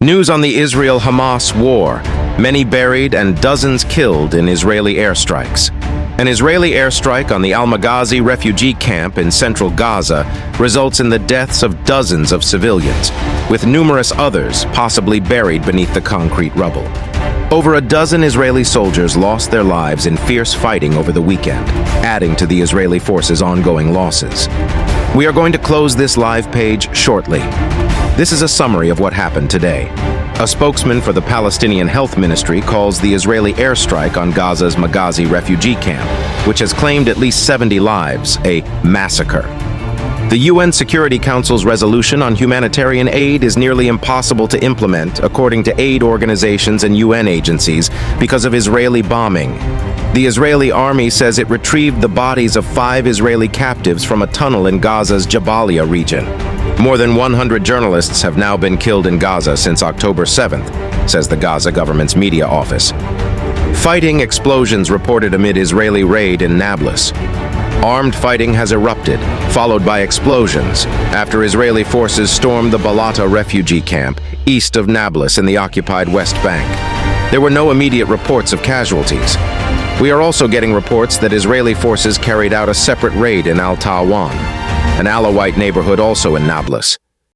News on the Israel-Hamas war. Many buried and dozens killed in Israeli airstrikes. An Israeli airstrike on the Al-Maghazi refugee camp in central Gaza results in the deaths of dozens of civilians, with numerous others possibly buried beneath the concrete rubble. Over a dozen Israeli soldiers lost their lives in fierce fighting over the weekend, adding to the Israeli forces' ongoing losses. We are going to close this live page shortly. This is a summary of what happened today. A spokesman for the Palestinian Health Ministry calls the Israeli airstrike on Gaza's Maghazi refugee camp, which has claimed at least 70 lives, a massacre. The UN Security Council's resolution on humanitarian aid is nearly impossible to implement, according to aid organizations and UN agencies, because of Israeli bombing. The Israeli army says it retrieved the bodies of 5 Israeli captives from a tunnel in Gaza's Jabalia region. More than 100 journalists have now been killed in Gaza since October 7th, says the Gaza government's media office. Fighting explosions reported amid Israeli raid in Nablus. Armed fighting has erupted, followed by explosions, after Israeli forces stormed the Balata refugee camp, east of Nablus in the occupied West Bank. There were no immediate reports of casualties. We are also getting reports that Israeli forces carried out a separate raid in Al-Tawan, an Alawite neighborhood also in Nablus.